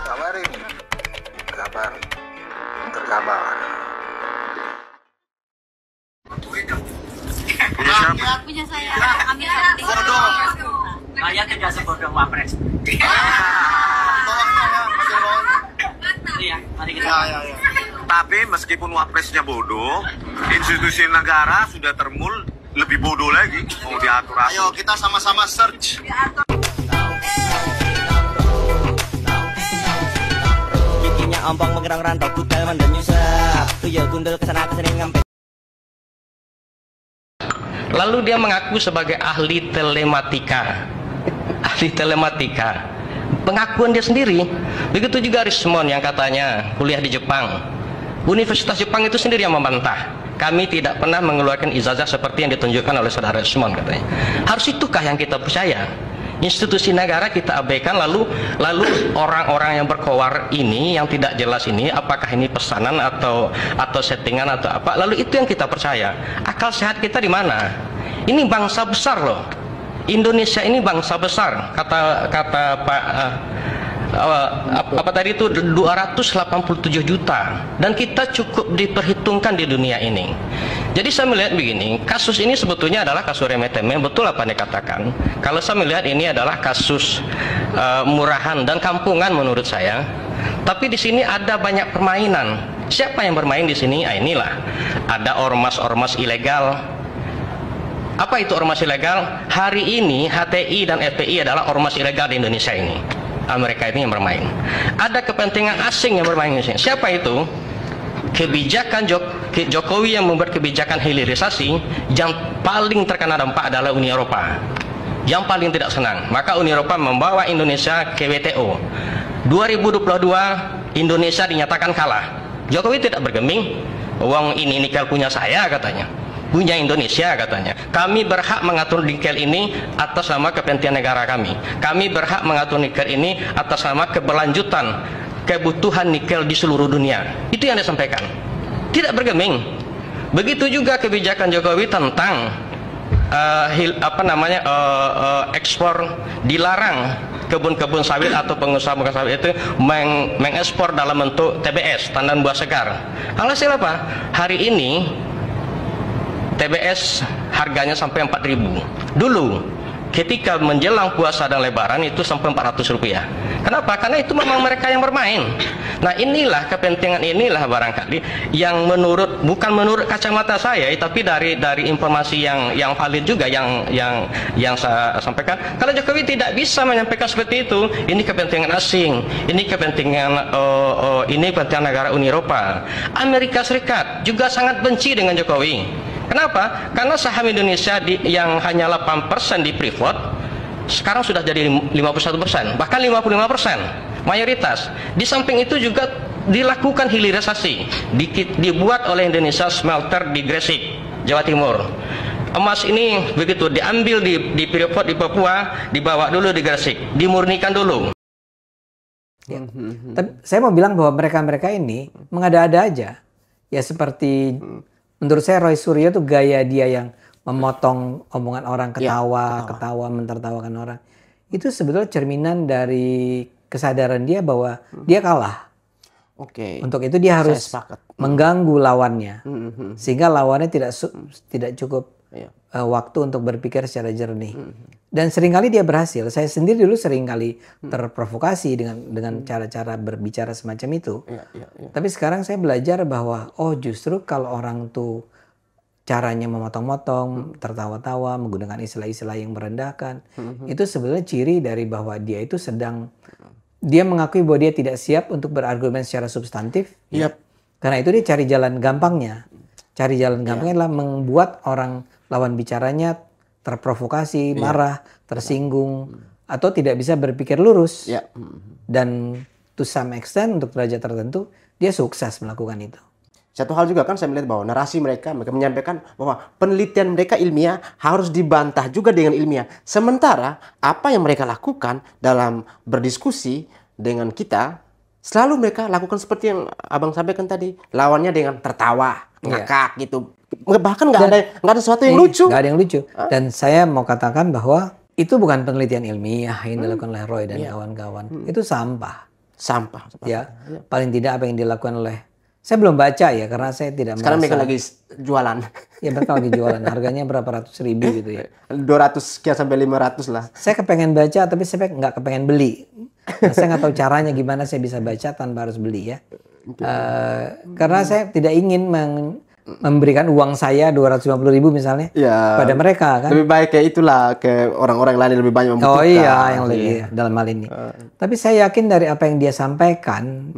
Kabarin. Kabar. Terkabar. Punya siapa? Punya saya. Ambil Bodoh. Saya tidak sebodoh Wapres. Iya, mari kita. Ya. Tapi meskipun wapresnya bodoh, institusi negara sudah termul lebih bodoh lagi. Mau diatur. Ayo kita sama-sama search. Giginya ompong menggerang rantau kutel dan nyusap. Tuyul gundul kesana kesini ngampe. Lalu dia mengaku sebagai ahli telematika. Ahli telematika. Pengakuan dia sendiri. Begitu juga Rismon yang katanya kuliah di Jepang. Universitas Jepang itu sendiri yang membantah. Kami tidak pernah mengeluarkan ijazah seperti yang ditunjukkan oleh saudara Rismon katanya. Harus itukah yang kita percaya? Institusi negara kita abaikan, lalu orang-orang yang berkowar ini yang tidak jelas ini, apakah ini pesanan atau settingan atau apa, lalu itu yang kita percaya. Akal sehat kita di mana? Ini bangsa besar loh. Indonesia ini bangsa besar, kata Pak apa tadi itu 287 juta, dan kita cukup diperhitungkan di dunia ini. Jadi saya melihat begini, kasus ini sebetulnya adalah kasus remeh-temeh, betul apa yang dikatakan. Kalau saya melihat ini adalah kasus murahan dan kampungan menurut saya. Tapi di sini ada banyak permainan. Siapa yang bermain di sini? Inilah ada ormas-ormas ilegal. Apa itu ormas ilegal? Hari ini HTI dan FPI adalah ormas ilegal di Indonesia ini. Amerika ini yang bermain. Ada kepentingan asing yang bermain di sini. Siapa itu? Kebijakan Jokowi yang membuat kebijakan hilirisasi, yang paling terkena dampak adalah Uni Eropa. Yang paling tidak senang. Maka Uni Eropa membawa Indonesia ke WTO. 2022 Indonesia dinyatakan kalah. Jokowi tidak bergeming. Uang ini nikel punya saya katanya. Punya Indonesia katanya. Kami berhak mengatur nikel ini atas nama kepentingan negara kami. Kami berhak mengatur nikel ini atas nama keberlanjutan kebutuhan nikel di seluruh dunia. Itu yang disampaikan. Tidak bergeming. Begitu juga kebijakan Jokowi tentang ekspor, dilarang kebun-kebun sawit atau pengusaha sawit itu mengekspor dalam bentuk TBS, tandan buah segar. Alhasil apa? Hari ini TBS harganya sampai 4.000. Dulu ketika menjelang puasa dan lebaran itu sampai 400 rupiah. Kenapa? Karena itu memang mereka yang bermain. Nah inilah kepentingan, inilah barangkali yang bukan menurut kacamata saya, tapi dari informasi yang valid juga yang saya sampaikan. Kalau Jokowi tidak bisa menyampaikan seperti itu, ini kepentingan asing, ini kepentingan negara Uni Eropa. Amerika Serikat juga sangat benci dengan Jokowi. Kenapa? Karena saham Indonesia yang hanya 8% di Freeport sekarang sudah jadi 51%, bahkan 55%, mayoritas. Di samping itu juga dilakukan hilirisasi, dibuat oleh Indonesia smelter di Gresik, Jawa Timur. Emas ini begitu diambil di Freeport di Papua, dibawa dulu di Gresik, dimurnikan dulu. Ya. Tapi saya mau bilang bahwa mereka ini mengada-ada aja. Ya seperti menurut saya Roy Suryo tuh gaya dia yang memotong omongan orang, ketawa, mentertawakan orang. Itu sebetulnya cerminan dari kesadaran dia bahwa dia kalah. Oke. Untuk itu dia harus mengganggu lawannya. Sehingga lawannya tidak cukup waktu untuk berpikir secara jernih. Dan seringkali dia berhasil. Saya sendiri dulu seringkali terprovokasi dengan cara-cara berbicara semacam itu. Tapi sekarang saya belajar bahwa justru kalau orang tuh caranya memotong-motong, tertawa-tawa, menggunakan istilah-istilah yang merendahkan, itu sebetulnya ciri dari bahwa dia itu dia mengakui bahwa dia tidak siap untuk berargumen secara substantif. Karena itu dia cari jalan gampangnya. Cari jalan gampangnya adalah membuat orang lawan bicaranya terprovokasi, marah, tersinggung, atau tidak bisa berpikir lurus. Dan to some extent, untuk derajat tertentu, dia sukses melakukan itu. Satu hal juga kan saya melihat bahwa narasi mereka menyampaikan bahwa penelitian mereka ilmiah harus dibantah juga dengan ilmiah. Sementara apa yang mereka lakukan dalam berdiskusi dengan kita, selalu mereka lakukan seperti yang abang sampaikan tadi. Lawannya dengan tertawa, ngakak gitu. Bahkan nggak ada sesuatu yang lucu. Nggak ada yang lucu. Dan saya mau katakan bahwa Itu bukan penelitian ilmiah yang dilakukan oleh Roy dan kawan-kawan. Itu sampah. Sampah. Ya, paling tidak apa yang dilakukan oleh, saya belum baca ya karena saya tidak Sekarang mereka merasa. lagi jualan. Ya mereka lagi jualan, harganya berapa ratus ribu gitu ya. 200 sekian sampai 500 lah. Saya kepengen baca tapi saya nggak kepengen beli. Nah, saya nggak tahu caranya gimana saya bisa baca tanpa harus beli ya. Karena saya tidak ingin memberikan uang saya 250.000 misalnya pada mereka kan. Lebih baik kayak itulah ke orang-orang lain yang lebih banyak membutuhkan. Oh iya, yang lebih dalam hal ini. Tapi saya yakin dari apa yang dia sampaikan,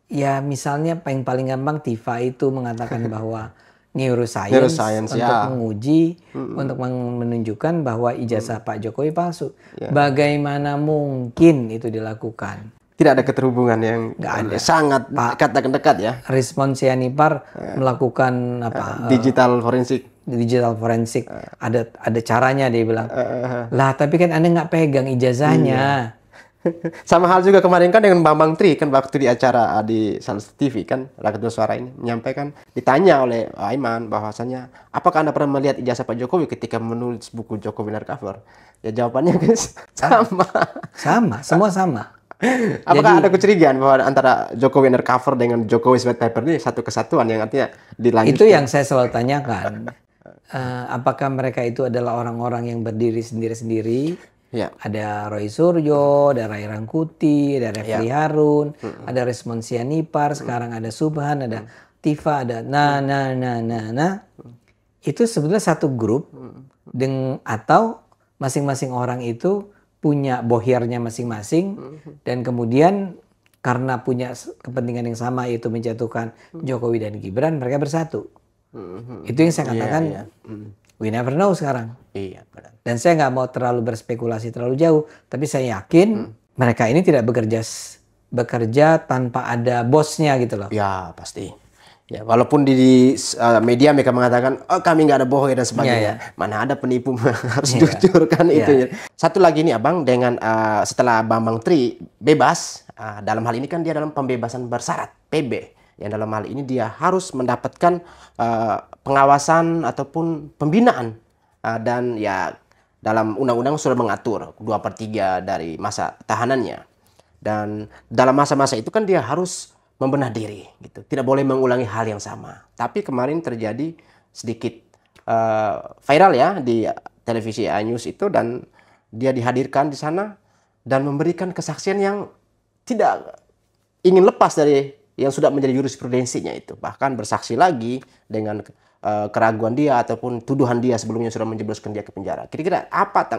ya misalnya yang paling gampang Tifa itu mengatakan bahwa neuroscience untuk menguji, untuk menunjukkan bahwa ijazah Pak Jokowi palsu. Bagaimana mungkin itu dilakukan? Tidak ada keterhubungan yang sangat dekat ya. Rizmon Sianipar melakukan apa? Digital forensik. Ada caranya dia bilang. Lah tapi kan Anda nggak pegang ijazahnya. Sama hal juga kemarin kan dengan Bambang Tri kan waktu di acara di salah satu TV kan Rakyat Suara ini menyampaikan, ditanya oleh Aiman bahwasanya apakah Anda pernah melihat ijazah Pak Jokowi ketika menulis buku Jokowi Undercover? Ya jawabannya guys semua sama. Jadi, Apakah ada kecurigaan bahwa antara Jokowi Undercover dengan Jokowi White Paper ini satu kesatuan yang artinya dilanjutkan? Itu yang saya selalu tanyakan. Apakah mereka itu adalah orang-orang yang berdiri sendiri-sendiri? Ya. Ada Roy Suryo, ada Ray Rangkuti, ada Refli Harun, ada Rizmon Sianipar, sekarang ada Subhan, ada Tifa, ada Itu sebetulnya satu grup atau masing-masing orang itu punya bohirnya masing-masing dan kemudian karena punya kepentingan yang sama yaitu menjatuhkan Jokowi dan Gibran, mereka bersatu. Itu yang saya katakan. We never know sekarang. Iya, benar. Dan saya nggak mau terlalu berspekulasi terlalu jauh, tapi saya yakin mereka ini tidak bekerja tanpa ada bosnya gitu loh. Ya pasti. Ya, walaupun di media mereka mengatakan, oh kami nggak ada bohong dan sebagainya. Mana ada penipu harus jujur kan itu. Ya. Satu lagi nih Abang, dengan setelah Bambang Tri bebas, dalam hal ini kan dia dalam pembebasan bersyarat, PB. Yang dalam hal ini dia harus mendapatkan pengawasan ataupun pembinaan. Dan ya dalam undang-undang sudah mengatur 2/3 dari masa tahanannya. Dan dalam masa-masa itu kan dia harus membenah diri gitu. Tidak boleh mengulangi hal yang sama. Tapi kemarin terjadi sedikit viral ya di televisi iNews itu, dan dia dihadirkan di sana dan memberikan kesaksian yang tidak ingin lepas dari yang sudah menjadi jurisprudensinya itu. Bahkan bersaksi lagi dengan keraguan dia ataupun tuduhan dia sebelumnya sudah menjebloskan dia ke penjara. Kira-kira apa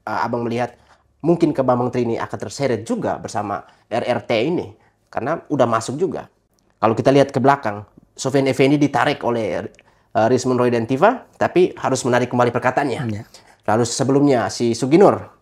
Abang melihat mungkin ke Bambang Tri ini akan terseret juga bersama RRT ini? Karena udah masuk juga. Kalau kita lihat ke belakang, Sofyan Effendi ditarik oleh Rizmon Roy dan Tifa, tapi harus menarik kembali perkataannya. Lalu sebelumnya si Suginur